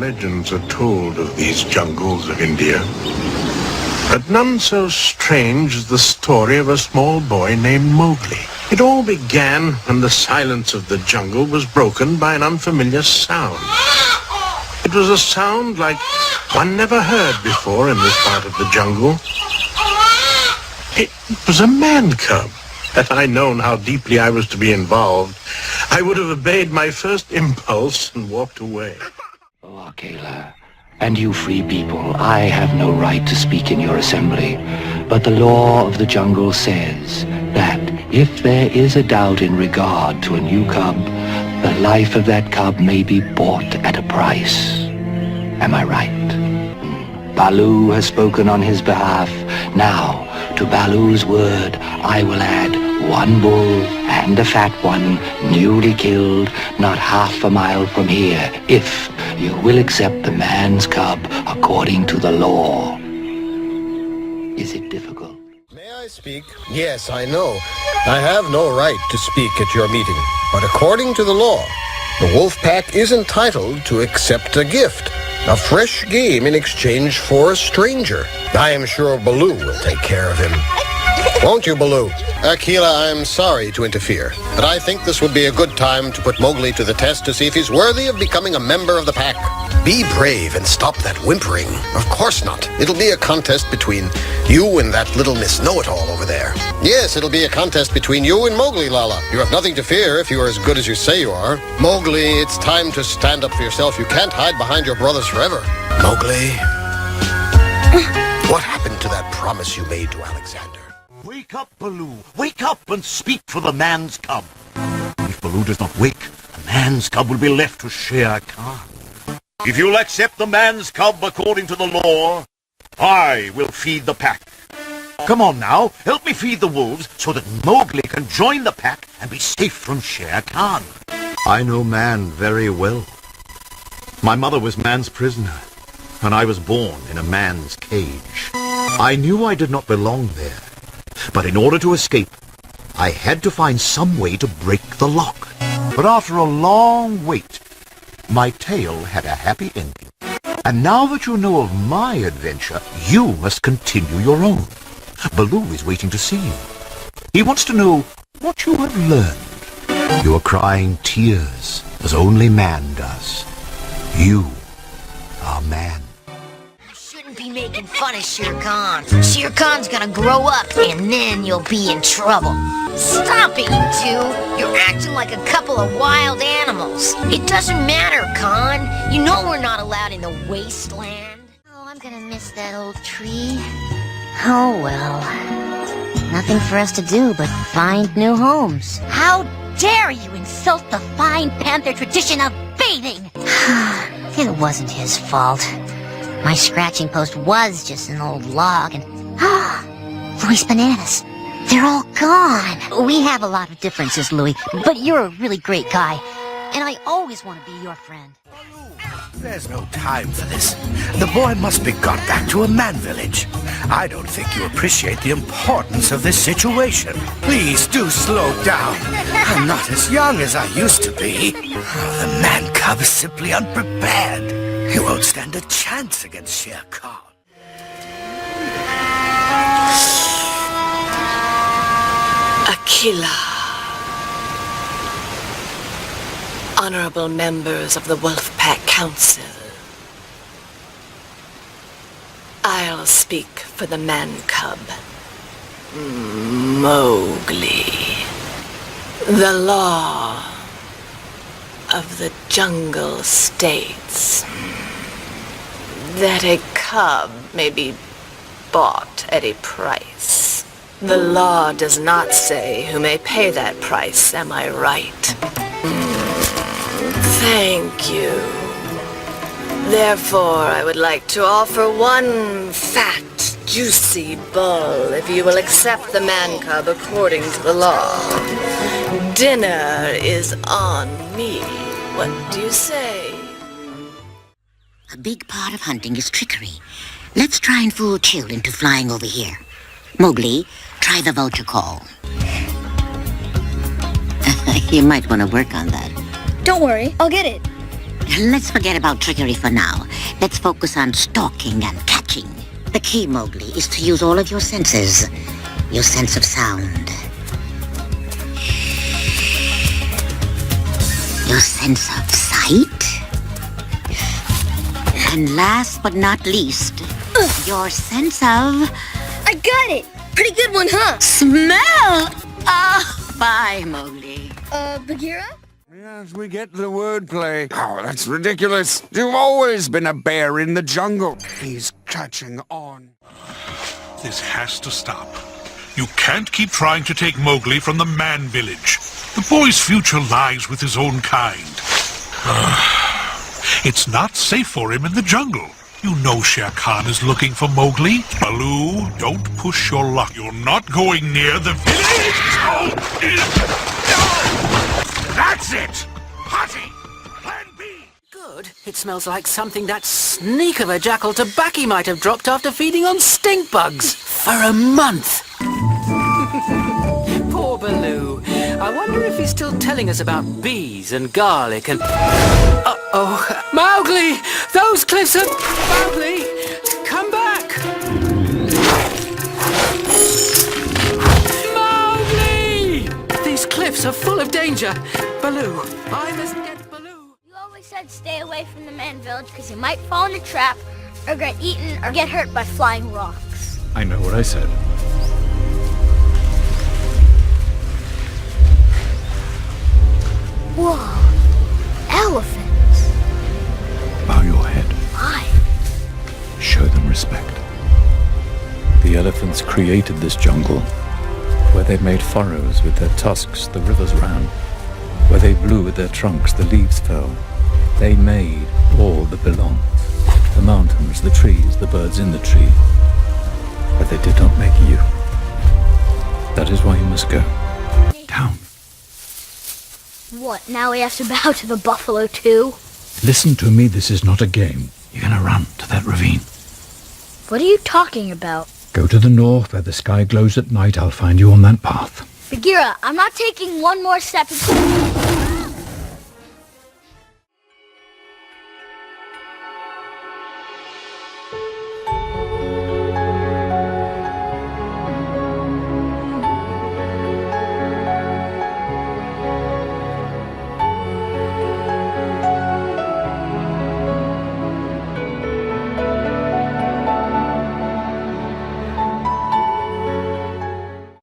legends are told of these jungles of India, but none so strange as the story of a small boy named Mowgli. It all began when the silence of the jungle was broken by an unfamiliar sound. It was a sound like one never heard before in this part of the jungle. It was a man cub. Had I known how deeply I was to be involved, I would have obeyed my first impulse and walked away. Oh, Akela, and you free people, I have no right to speak in your assembly, but the law of the jungle says that if there is a doubt in regard to a new cub, the life of that cub may be bought at a price. Am I right? Baloo has spoken on his behalf. Now, to Baloo's word, I will add one bull and a fat one, newly killed, not half a mile from here, if you will accept the man's cub according to the law. Is it difficult? May I speak? Yes, I know. I have no right to speak at your meeting, but according to the law, the wolf pack is entitled to accept a gift. A fresh game in exchange for a stranger. I am sure Baloo will take care of him. Won't you, Baloo? Akela, I'm sorry to interfere, but I think this would be a good time to put Mowgli to the test to see if he's worthy of becoming a member of the pack. Be brave and stop that whimpering. Of course not. It'll be a contest between you and that little Miss Know-It-All over there. Yes, it'll be a contest between you and Mowgli, Lala. You have nothing to fear if you are as good as you say you are. Mowgli, it's time to stand up for yourself. You can't hide behind your brothers forever. Mowgli, what happened to that promise you made to Alexander? Wake up, Baloo! Wake up and speak for the man's cub! If Baloo does not wake, the man's cub will be left to Shere Khan. If you'll accept the man's cub according to the law, I will feed the pack. Come on now, help me feed the wolves so that Mowgli can join the pack and be safe from Shere Khan. I know Man very well. My mother was Man's prisoner, and I was born in a man's cage. I knew I did not belong there. But in order to escape, I had to find some way to break the lock. But after a long wait, my tale had a happy ending. And now that you know of my adventure, you must continue your own. Baloo is waiting to see you. He wants to know what you have learned. You are crying tears, as only Man does. You are Man. Be making fun of Shere Khan. Shere Khan's gonna grow up, and then you'll be in trouble. Stop it, you two! You're acting like a couple of wild animals. It doesn't matter, Khan. You know we're not allowed in the wasteland. Oh, I'm gonna miss that old tree. Oh, well. Nothing for us to do but find new homes. How dare you insult the fine panther tradition of bathing! It wasn't his fault. My scratching post was just an old log, and Roy's bananas. They're all gone. We have a lot of differences, Louie, but you're a really great guy, and I always want to be your friend. There's no time for this. The boy must be got back to a man village. I don't think you appreciate the importance of this situation. Please do slow down. I'm not as young as I used to be. The man cub is simply unprepared. He won't stand a chance against Shere Khan. Akela. Honorable members of the Wolf Pack Council. I'll speak for the man cub. Mowgli. The law of the jungle states that a cub may be bought at a price. The law does not say who may pay that price, am I right? Thank you. Therefore, I would like to offer one fat, juicy bull if you will accept the man cub according to the law. Dinner is on me. What do you say? A big part of hunting is trickery. Let's try and fool Chill into flying over here. Mowgli, try the vulture call. You might want to work on that. Don't worry, I'll get it. Let's forget about trickery for now. Let's focus on stalking and catching. The key, Mowgli, is to use all of your senses. Your sense of sound. Your sense of sight. And last but not least, your sense of... I got it! Pretty good one, huh? Smell! Bye, Mowgli. Bagheera? Yes, we get the wordplay. Oh, that's ridiculous. You've always been a bear in the jungle. He's catching on. This has to stop. You can't keep trying to take Mowgli from the man village. The boy's future lies with his own kind. It's not safe for him in the jungle. You know Shere Khan is looking for Mowgli. Baloo, don't push your luck. You're not going near the village. That's it! Hottie! Plan B! Good. It smells like something that sneak of a jackal Tabaki might have dropped after feeding on stink bugs for a month. Poor Baloo. I wonder if he's still telling us about bees and garlic and... Uh-oh. Mowgli! Those cliffs are... Mowgli! Come back! Mowgli! These cliffs are full of danger. Baloo, I must get Baloo. You always said stay away from the man village because you might fall in a trap or get eaten or get hurt by flying rocks. I know what I said. Whoa. Elephants. Bow your head. Why? Show them respect. The elephants created this jungle. Where they made furrows with their tusks, the rivers ran. Where they blew with their trunks, the leaves fell. They made all that belongs. The mountains, the trees, the birds in the tree. But they did not make you. That is why you must go. Down. What, now we have to bow to the buffalo too? Listen to me, this is not a game. You're gonna run to that ravine. What are you talking about? Go to the north where the sky glows at night. I'll find you on that path. Bagheera, I'm not taking one more step.